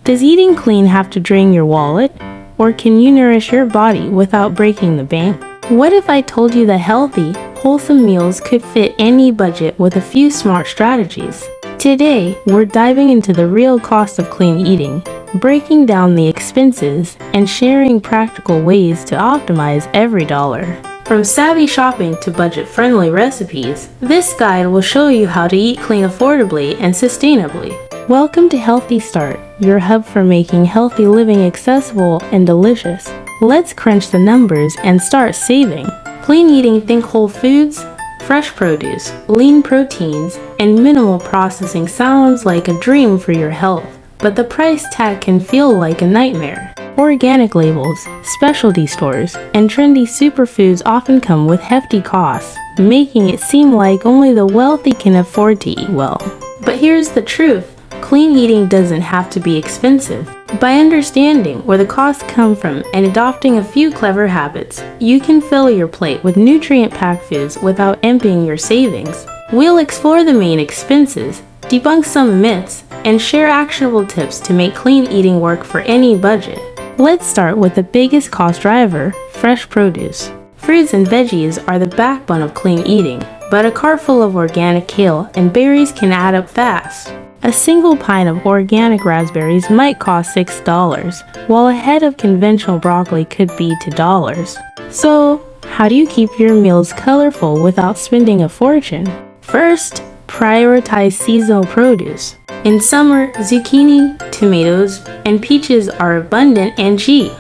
Does eating clean have to drain your wallet? Or can you nourish your body without breaking the bank? What if I told you that healthy, wholesome meals could fit any budget with a few smart strategies? Today, we're diving into the real cost of clean eating, breaking down the expenses, and sharing practical ways to optimize every dollar. From savvy shopping to budget-friendly recipes, this guide will show you how to eat clean affordably and sustainably. Welcome to Healthy Start, your hub for making healthy living accessible and delicious. Let's crunch the numbers and start saving. Clean eating, think whole foods, fresh produce, lean proteins, and minimal processing sounds like a dream for your health, but the price tag can feel like a nightmare. Organic labels, specialty stores, and trendy superfoods often come with hefty costs, making it seem like only the wealthy can afford to eat well. But here's the truth. Clean eating doesn't have to be expensive. By understanding where the costs come from and adopting a few clever habits, you can fill your plate with nutrient-packed foods without emptying your savings. We'll explore the main expenses, debunk some myths, and share actionable tips to make clean eating work for any budget. Let's start with the biggest cost driver, fresh produce. Fruits and veggies are the backbone of clean eating, but a cart full of organic kale and berries can add up fast. A single pint of organic raspberries might cost $6, while a head of conventional broccoli could be $2. So, how do you keep your meals colorful without spending a fortune? First, prioritize seasonal produce. In summer, zucchini, tomatoes, and peaches are abundant and cheap.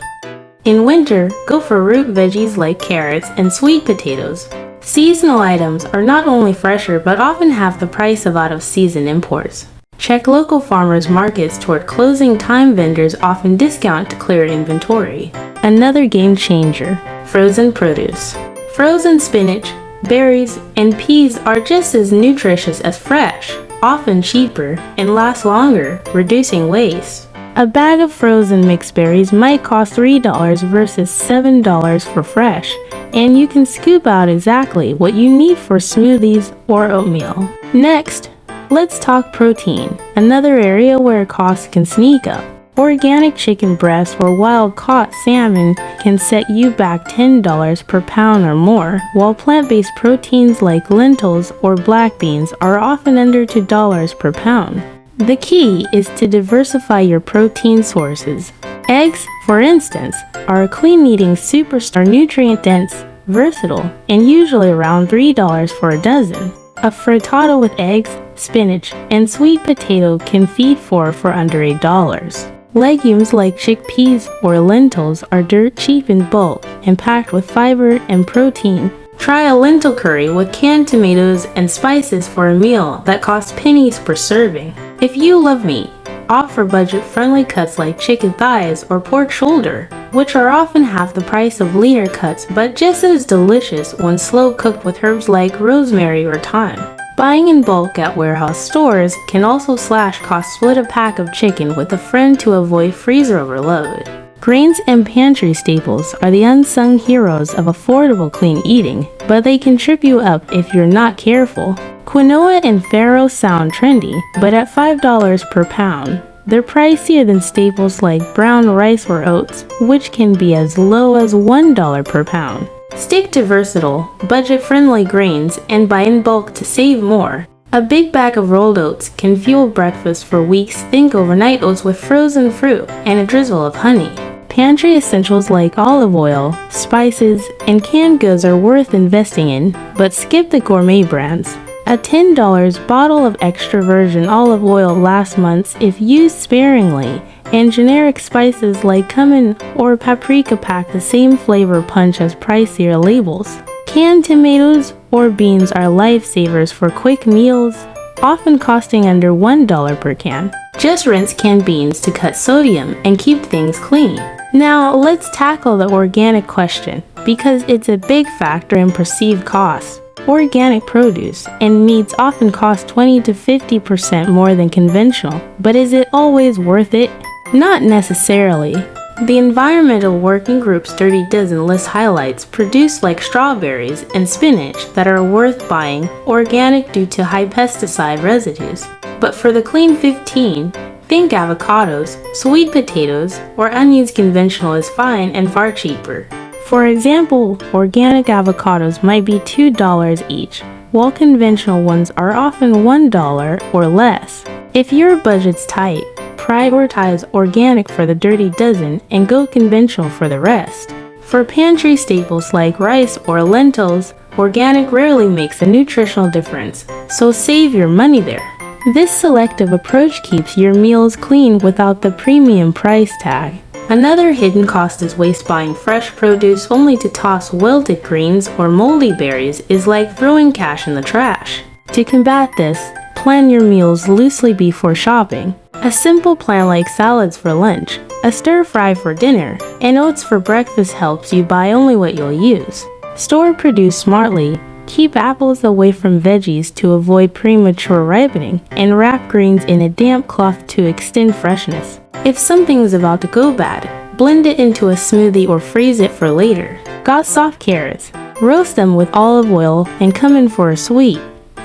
In winter, go for root veggies like carrots and sweet potatoes. Seasonal items are not only fresher but often have the price of out-of-season imports. Check local farmers markets toward closing time. Vendors often discount to clear inventory. Another game changer, frozen produce. Frozen spinach, berries, and peas are just as nutritious as fresh, often cheaper, and last longer, reducing waste. A bag of frozen mixed berries might cost $3 versus $7 for fresh, and you can scoop out exactly what you need for smoothies or oatmeal. Next, let's talk protein, another area where costs can sneak up. Organic chicken breast or wild-caught salmon can set you back $10 per pound or more, while plant-based proteins like lentils or black beans are often under $2 per pound. The key is to diversify your protein sources. Eggs, for instance, are a clean-eating superstar, nutrient-dense, versatile, and usually around $3 for a dozen. A frittata with eggs, spinach, and sweet potato can feed four for under $8. Legumes like chickpeas or lentils are dirt cheap in bulk and packed with fiber and protein. Try a lentil curry with canned tomatoes and spices for a meal that costs pennies per serving. If you love meat, opt for budget-friendly cuts like chicken thighs or pork shoulder, which are often half the price of leaner cuts but just as delicious when slow-cooked with herbs like rosemary or thyme. Buying in bulk at warehouse stores can also slash costs. Split a pack of chicken with a friend to avoid freezer overload. Grains and pantry staples are the unsung heroes of affordable clean eating, but they can trip you up if you're not careful. Quinoa and farro sound trendy, but at $5 per pound, they're pricier than staples like brown rice or oats, which can be as low as $1 per pound. Stick to versatile, budget-friendly grains and buy in bulk to save more. A big bag of rolled oats can fuel breakfast for weeks. Think overnight oats with frozen fruit and a drizzle of honey. Pantry essentials like olive oil, spices, and canned goods are worth investing in, but skip the gourmet brands. A $10 bottle of extra virgin olive oil lasts months if used sparingly, and generic spices like cumin or paprika pack the same flavor punch as pricier labels. Canned tomatoes or beans are lifesavers for quick meals, often costing under $1 per can. Just rinse canned beans to cut sodium and keep things clean. Now let's tackle the organic question, because it's a big factor in perceived costs. Organic produce and meats often cost 20 to 50% more than conventional, but is it always worth it? Not necessarily. The Environmental Working Group's Dirty Dozen lists highlights produced like strawberries and spinach that are worth buying organic due to high pesticide residues. But for the Clean 15, Think avocados, sweet potatoes, or onions. Conventional is fine and far cheaper. For example, organic avocados might be $2 each, while conventional ones are often $1 or less. If your budget's tight, prioritize organic for the dirty dozen and go conventional for the rest. For pantry staples like rice or lentils, organic rarely makes a nutritional difference, so save your money there. This selective approach keeps your meals clean without the premium price tag. Another hidden cost is waste. Buying fresh produce only to toss wilted greens or moldy berries is like throwing cash in the trash. To combat this, plan your meals loosely before shopping. A simple plan like salads for lunch, a stir-fry for dinner, and oats for breakfast helps you buy only what you'll use. Store produce smartly. Keep apples away from veggies to avoid premature ripening, and wrap greens in a damp cloth to extend freshness. If something is about to go bad, blend it into a smoothie or freeze it for later. Got soft carrots? Roast them with olive oil and come in for a sweet,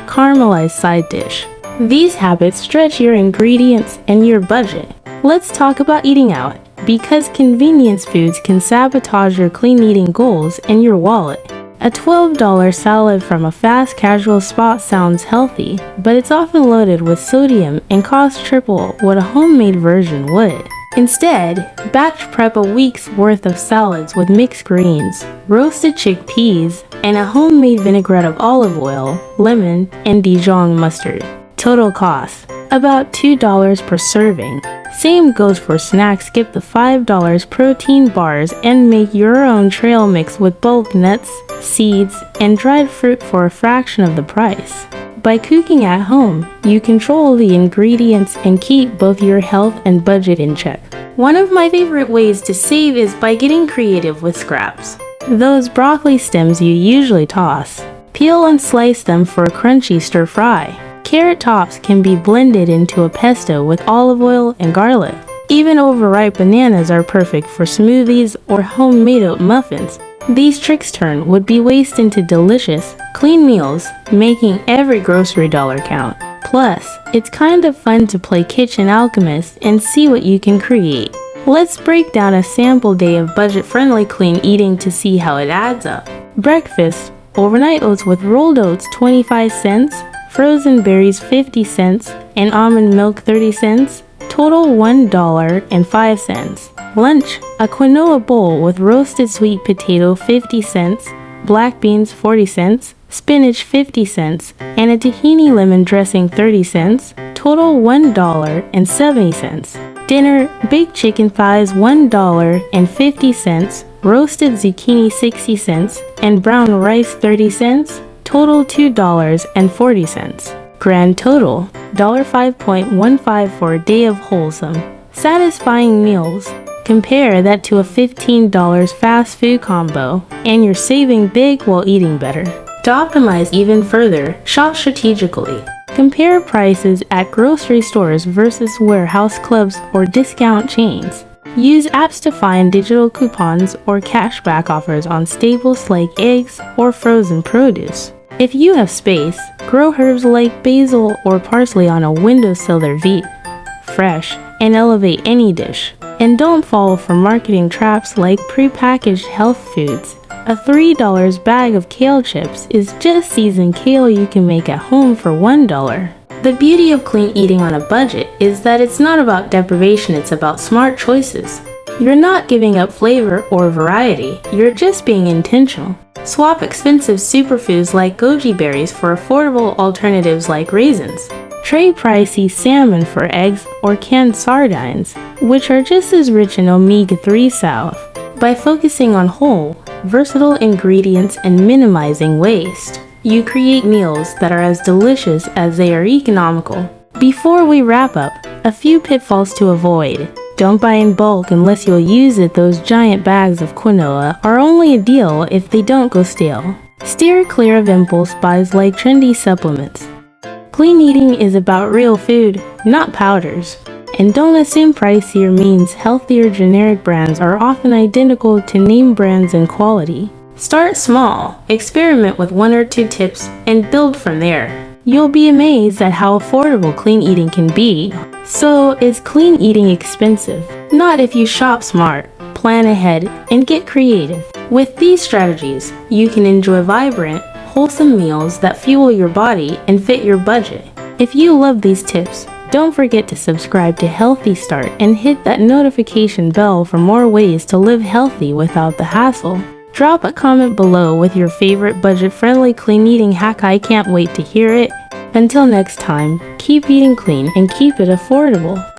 caramelized side dish. These habits stretch your ingredients and your budget. Let's talk about eating out, because convenience foods can sabotage your clean eating goals and your wallet. A $12 salad from a fast casual spot sounds healthy, but it's often loaded with sodium and costs triple what a homemade version would. Instead, batch prep a week's worth of salads with mixed greens, roasted chickpeas, and a homemade vinaigrette of olive oil, lemon, and Dijon mustard. Total cost: about $2 per serving. Same goes for snacks. Skip the $5 protein bars and make your own trail mix with bulk nuts, seeds, and dried fruit for a fraction of the price. By cooking at home, you control the ingredients and keep both your health and budget in check. One of my favorite ways to save is by getting creative with scraps. Those broccoli stems you usually toss, peel and slice them for a crunchy stir-fry. Carrot tops can be blended into a pesto with olive oil and garlic. Even overripe bananas are perfect for smoothies or homemade oat muffins. These tricks turn would-be waste into delicious, clean meals, making every grocery dollar count. Plus, it's kind of fun to play kitchen alchemist and see what you can create. Let's break down a sample day of budget-friendly clean eating to see how it adds up. Breakfast: overnight oats with rolled oats 25 cents, frozen berries 50 cents, and almond milk 30 cents, total $1.05. Lunch: a quinoa bowl with roasted sweet potato 50 cents, black beans 40 cents, spinach 50 cents, and a tahini lemon dressing 30 cents, total $1.70. Dinner: baked chicken thighs $1.50, roasted zucchini 60 cents, and brown rice 30 cents, total $2.40. Grand total, $5.15 for a day of wholesome, satisfying meals. Compare that to a $15 fast food combo, and you're saving big while eating better. To optimize even further, shop strategically. Compare prices at grocery stores versus warehouse clubs or discount chains. Use apps to find digital coupons or cashback offers on staples like eggs or frozen produce. If you have space, grow herbs like basil or parsley on a windowsill. They're fresh, and elevate any dish. And don't fall for marketing traps like prepackaged health foods. A $3 bag of kale chips is just seasoned kale you can make at home for $1. The beauty of clean eating on a budget is that it's not about deprivation, it's about smart choices. You're not giving up flavor or variety, you're just being intentional. Swap expensive superfoods like goji berries for affordable alternatives like raisins. Trade pricey salmon for eggs or canned sardines, which are just as rich in omega-3 south. By focusing on whole, versatile ingredients and minimizing waste, you create meals that are as delicious as they are economical. Before we wrap up, a few pitfalls to avoid. Don't buy in bulk unless you'll use it. Those giant bags of quinoa are only a deal if they don't go stale. Steer clear of impulse buys like trendy supplements. Clean eating is about real food, not powders. And don't assume pricier means healthier. Generic brands are often identical to name brands in quality. Start small, experiment with 1 or 2 tips, and build from there. You'll be amazed at how affordable clean eating can be. So, is clean eating expensive? Not if you shop smart, plan ahead, and get creative. With these strategies, you can enjoy vibrant, wholesome meals that fuel your body and fit your budget. If you love these tips, don't forget to subscribe to Healthy Start and hit that notification bell for more ways to live healthy without the hassle. Drop a comment below with your favorite budget-friendly clean eating hack. I can't wait to hear it. Until next time, keep eating clean and keep it affordable.